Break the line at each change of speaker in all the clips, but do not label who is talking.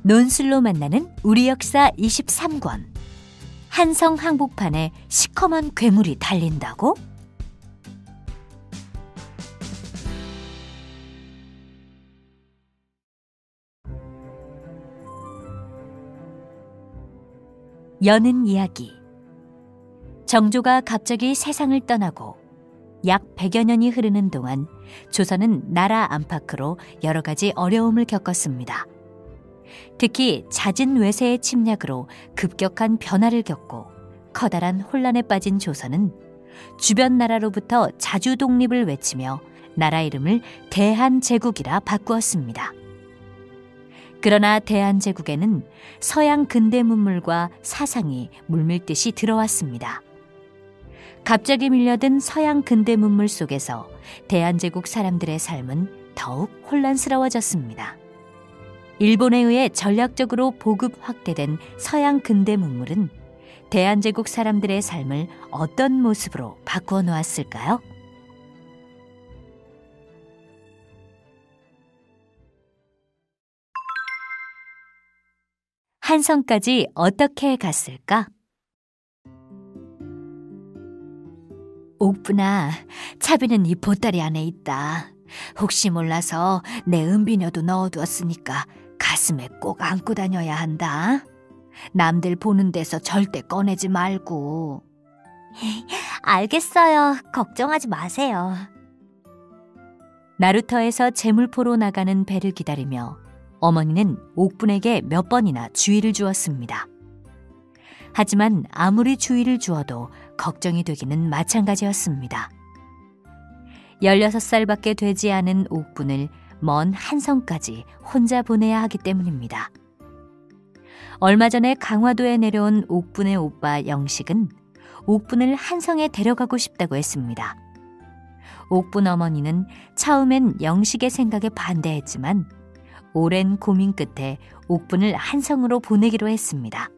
논술로 만나는 우리 역사 23권. 한성 항복판에 시커먼 괴물이 달린다고? 여는 이야기. 정조가 갑자기 세상을 떠나고 약 100여 년이 흐르는 동안 조선은 나라 안팎으로 여러 가지 어려움을 겪었습니다. 특히 잦은 외세의 침략으로 급격한 변화를 겪고 커다란 혼란에 빠진 조선은 주변 나라로부터 자주 독립을 외치며 나라 이름을 대한제국이라 바꾸었습니다. 그러나 대한제국에는 서양 근대 문물과 사상이 물밀듯이 들어왔습니다. 갑자기 밀려든 서양 근대 문물 속에서 대한제국 사람들의 삶은 더욱 혼란스러워졌습니다. 일본에 의해 전략적으로 보급 확대된 서양 근대 문물은 대한제국 사람들의 삶을 어떤 모습으로 바꾸어 놓았을까요? 한성까지 어떻게 갔을까? 옥분아, 차비는 이 보따리 안에 있다. 혹시 몰라서 내 은비녀도 넣어두었으니까 가슴에 꼭 안고 다녀야 한다. 남들 보는 데서 절대 꺼내지 말고.
알겠어요. 걱정하지 마세요.
나루터에서 제물포로 나가는 배를 기다리며 어머니는 옥분에게 몇 번이나 주의를 주었습니다. 하지만 아무리 주의를 주어도 걱정이 되기는 마찬가지였습니다. 16살밖에 되지 않은 옥분을 먼 한성까지 혼자 보내야 하기 때문입니다. 얼마 전에 강화도에 내려온 옥분의 오빠 영식은 옥분을 한성에 데려가고 싶다고 했습니다. 옥분 어머니는 처음엔 영식의 생각에 반대했지만 오랜 고민 끝에 옥분을 한성으로 보내기로 했습니다.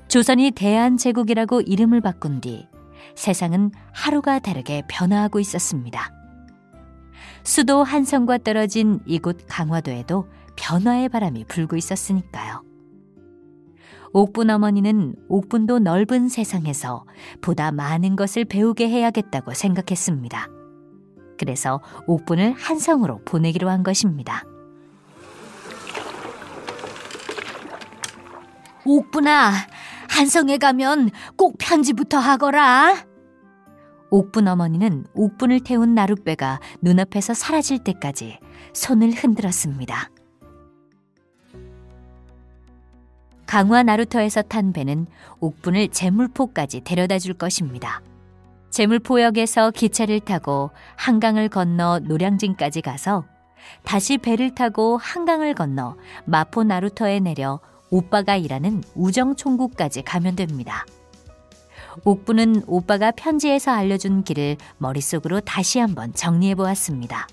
조선이 대한제국이라고 이름을 바꾼 뒤 세상은 하루가 다르게 변화하고 있었습니다. 수도 한성과 떨어진 이곳 강화도에도 변화의 바람이 불고 있었으니까요. 옥분 어머니는 옥분도 넓은 세상에서 보다 많은 것을 배우게 해야겠다고 생각했습니다. 그래서 옥분을 한성으로 보내기로 한 것입니다. 옥분아, 한성에 가면 꼭 편지부터 하거라. 옥분 어머니는 옥분을 태운 나룻배가 눈앞에서 사라질 때까지 손을 흔들었습니다. 강화 나루터에서 탄 배는 옥분을 제물포까지 데려다 줄 것입니다. 제물포역에서 기차를 타고 한강을 건너 노량진까지 가서 다시 배를 타고 한강을 건너 마포 나루터에 내려 오빠가 일하는 우정총국까지 가면 됩니다. 옥분은 오빠가 편지에서 알려준 길을 머릿속으로 다시 한번 정리해 보았습니다.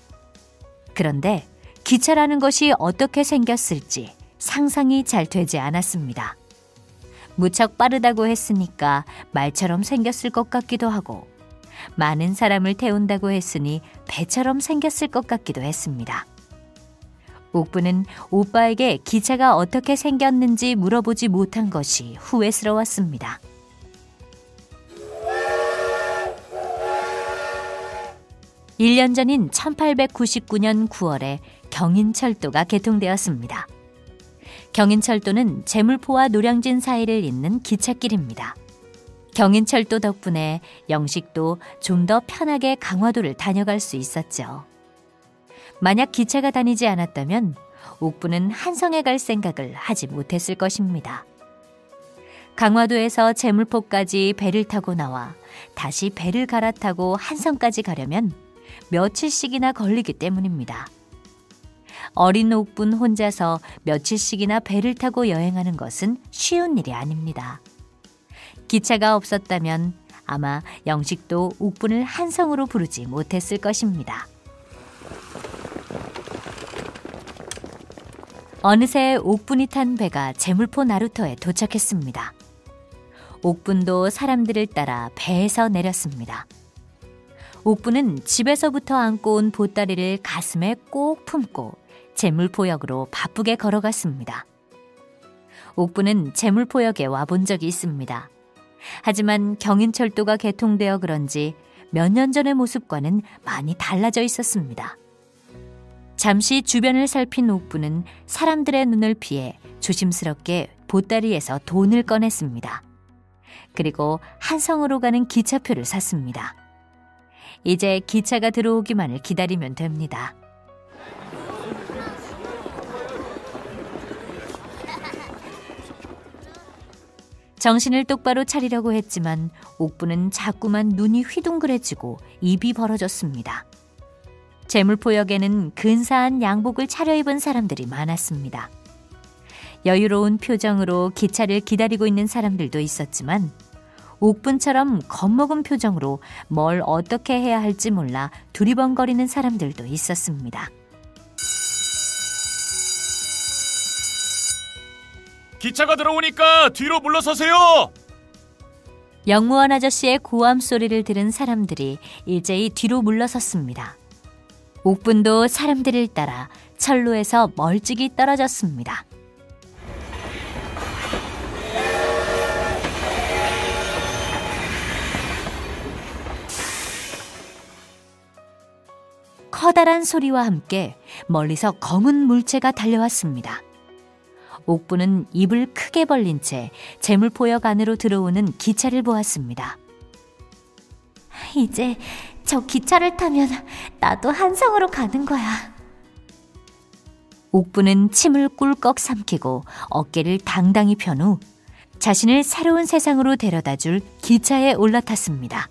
그런데 기차라는 것이 어떻게 생겼을지 상상이 잘 되지 않았습니다. 무척 빠르다고 했으니까 말처럼 생겼을 것 같기도 하고 많은 사람을 태운다고 했으니 배처럼 생겼을 것 같기도 했습니다. 옥분은 오빠에게 기차가 어떻게 생겼는지 물어보지 못한 것이 후회스러웠습니다. 일 년 전인 1899년 9월에 경인철도가 개통되었습니다. 경인철도는 제물포와 노량진 사이를 잇는 기찻길입니다. 경인철도 덕분에 영식도 좀 더 편하게 강화도를 다녀갈 수 있었죠. 만약 기차가 다니지 않았다면 옥분은 한성에 갈 생각을 하지 못했을 것입니다. 강화도에서 제물포까지 배를 타고 나와 다시 배를 갈아타고 한성까지 가려면 며칠씩이나 걸리기 때문입니다. 어린 옥분 혼자서 며칠씩이나 배를 타고 여행하는 것은 쉬운 일이 아닙니다. 기차가 없었다면 아마 영식도 옥분을 한성으로 부르지 못했을 것입니다. 어느새 옥분이 탄 배가 제물포 나루터에 도착했습니다. 옥분도 사람들을 따라 배에서 내렸습니다. 옥부는 집에서부터 안고 온 보따리를 가슴에 꼭 품고 제물포역으로 바쁘게 걸어갔습니다. 옥부는 제물포역에 와본 적이 있습니다. 하지만 경인철도가 개통되어 그런지 몇 년 전의 모습과는 많이 달라져 있었습니다. 잠시 주변을 살핀 옥부는 사람들의 눈을 피해 조심스럽게 보따리에서 돈을 꺼냈습니다. 그리고 한성으로 가는 기차표를 샀습니다. 이제 기차가 들어오기만을 기다리면 됩니다. 정신을 똑바로 차리려고 했지만 옥부는 자꾸만 눈이 휘둥그레지고 입이 벌어졌습니다. 제물포역에는 근사한 양복을 차려입은 사람들이 많았습니다. 여유로운 표정으로 기차를 기다리고 있는 사람들도 있었지만 옥분처럼 겁먹은 표정으로 뭘 어떻게 해야 할지 몰라 두리번거리는 사람들도 있었습니다.
기차가 들어오니까 뒤로 물러서세요!
영무원 아저씨의 고함 소리를 들은 사람들이 일제히 뒤로 물러섰습니다. 옥분도 사람들을 따라 철로에서 멀찍이 떨어졌습니다. 커다란 소리와 함께 멀리서 검은 물체가 달려왔습니다. 옥부는 입을 크게 벌린 채 제물포역 안으로 들어오는 기차를 보았습니다.
이제 저 기차를 타면 나도 한성으로 가는 거야.
옥부는 침을 꿀꺽 삼키고 어깨를 당당히 편 후 자신을 새로운 세상으로 데려다줄 기차에 올라탔습니다.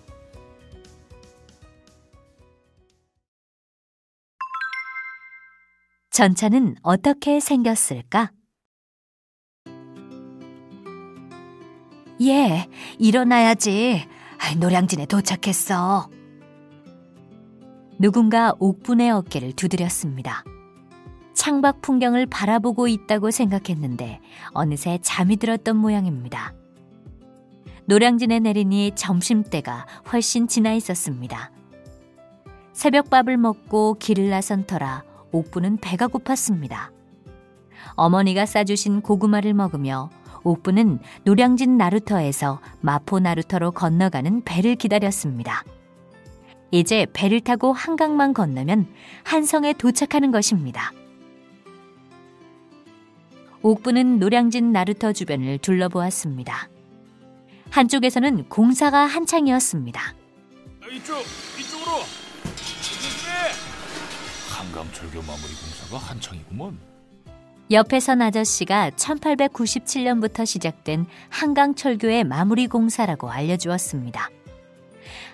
전차는 어떻게 생겼을까?
예, 일어나야지. 노량진에 도착했어.
누군가 옥분의 어깨를 두드렸습니다. 창밖 풍경을 바라보고 있다고 생각했는데 어느새 잠이 들었던 모양입니다. 노량진에 내리니 점심때가 훨씬 지나 있었습니다. 새벽밥을 먹고 길을 나선 터라 옥부는 배가 고팠습니다. 어머니가 싸주신 고구마를 먹으며 옥부는 노량진 나루터에서 마포 나루터로 건너가는 배를 기다렸습니다. 이제 배를 타고 한강만 건너면 한성에 도착하는 것입니다. 옥부는 노량진 나루터 주변을 둘러보았습니다. 한쪽에서는 공사가 한창이었습니다.
이쪽으로! 한강철교 마무리 공사가 한창이구먼.
옆에 선 아저씨가 1897년부터 시작된 한강철교의 마무리 공사라고 알려주었습니다.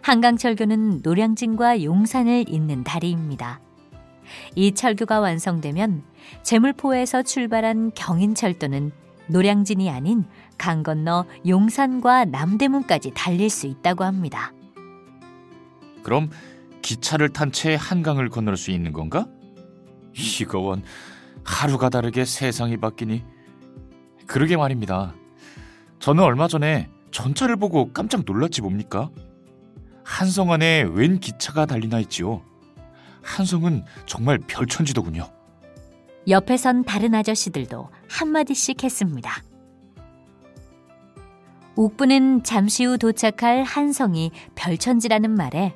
한강철교는 노량진과 용산을 잇는 다리입니다. 이 철교가 완성되면 제물포에서 출발한 경인철도는 노량진이 아닌 강 건너 용산과 남대문까지 달릴 수 있다고 합니다.
그럼 기차를 탄 채 한강을 건널 수 있는 건가? 이거 원 하루가 다르게 세상이 바뀌니. 그러게 말입니다. 저는 얼마 전에 전차를 보고 깜짝 놀랐지 뭡니까? 한성 안에 웬 기차가 달리나 했지요. 한성은 정말 별천지더군요.
옆에 선 다른 아저씨들도 한마디씩 했습니다. 옥부는 잠시 후 도착할 한성이 별천지라는 말에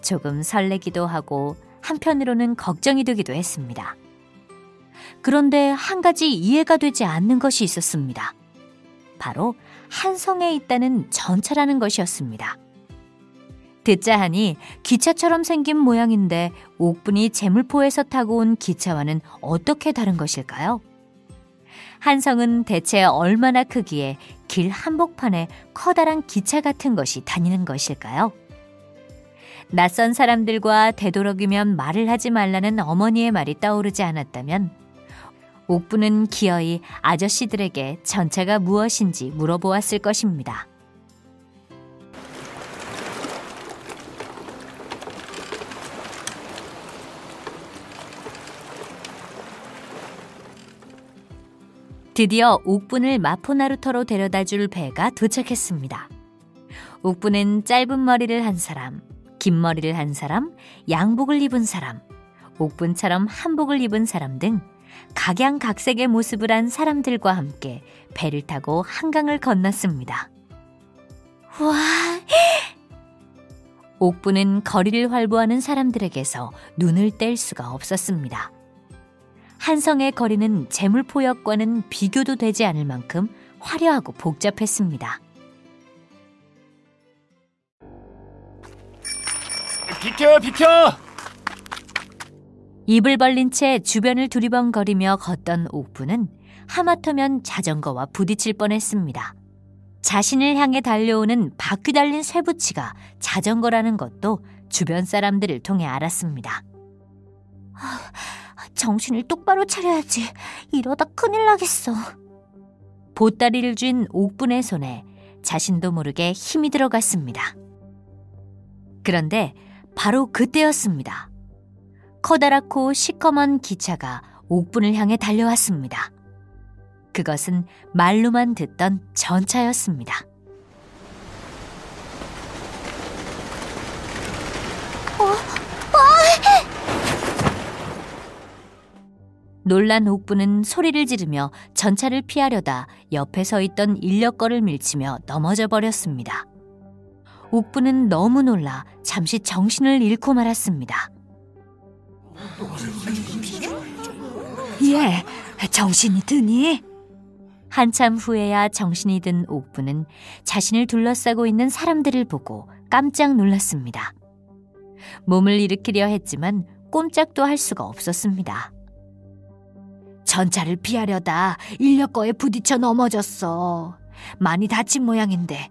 조금 설레기도 하고 한편으로는 걱정이 되기도 했습니다. 그런데 한 가지 이해가 되지 않는 것이 있었습니다. 바로 한성에 있다는 전차라는 것이었습니다. 듣자 하니 기차처럼 생긴 모양인데 옥분이 제물포에서 타고 온 기차와는 어떻게 다른 것일까요? 한성은 대체 얼마나 크기에 길 한복판에 커다란 기차 같은 것이 다니는 것일까요? 낯선 사람들과 되도록이면 말을 하지 말라는 어머니의 말이 떠오르지 않았다면 옥부는 기어이 아저씨들에게 전차가 무엇인지 물어보았을 것입니다. 드디어 옥분을 마포나루터로 데려다줄 배가 도착했습니다. 옥분은 짧은 머리를 한 사람, 긴 머리를 한 사람, 양복을 입은 사람, 옥분처럼 한복을 입은 사람 등 각양각색의 모습을 한 사람들과 함께 배를 타고 한강을 건넜습니다.
와,
옥분은 거리를 활보하는 사람들에게서 눈을 뗄 수가 없었습니다. 한성의 거리는 제물포역과는 비교도 되지 않을 만큼 화려하고 복잡했습니다.
비켜, 비켜!
입을 벌린 채 주변을 두리번거리며 걷던 옥분은 하마터면 자전거와 부딪힐 뻔했습니다. 자신을 향해 달려오는 바퀴 달린 쇠붙이가 자전거라는 것도 주변 사람들을 통해 알았습니다.
정신을 똑바로 차려야지. 이러다 큰일 나겠어.
보따리를 쥔 옥분의 손에 자신도 모르게 힘이 들어갔습니다. 그런데 바로 그때였습니다. 커다랗고 시커먼 기차가 옥분을 향해 달려왔습니다. 그것은 말로만 듣던 전차였습니다. 놀란 옥분은 소리를 지르며 전차를 피하려다 옆에 서 있던 인력거를 밀치며 넘어져 버렸습니다. 옥분은 너무 놀라 잠시 정신을 잃고 말았습니다.
얘, 정신이 드니?
한참 후에야 정신이 든 옥분은 자신을 둘러싸고 있는 사람들을 보고 깜짝 놀랐습니다. 몸을 일으키려 했지만 꼼짝도 할 수가 없었습니다.
전차를 피하려다 인력거에 부딪혀 넘어졌어. 많이 다친 모양인데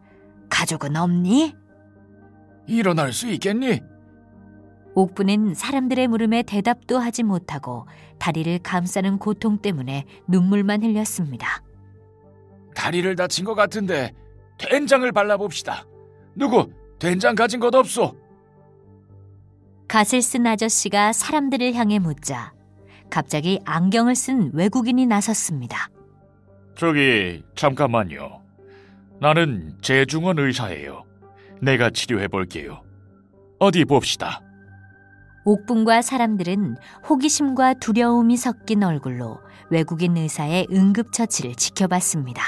가족은 없니?
일어날 수 있겠니?
옥분은 사람들의 물음에 대답도 하지 못하고 다리를 감싸는 고통 때문에 눈물만 흘렸습니다.
다리를 다친 것 같은데 된장을 발라봅시다. 누구 된장 가진 것 없소?
갓을 쓴 아저씨가 사람들을 향해 묻자 갑자기 안경을 쓴 외국인이 나섰습니다.
저기 잠깐만요. 나는 재중원 의사예요. 내가 치료해 볼게요. 어디 봅시다.
옥분과 사람들은 호기심과 두려움이 섞인 얼굴로 외국인 의사의 응급처치를 지켜봤습니다.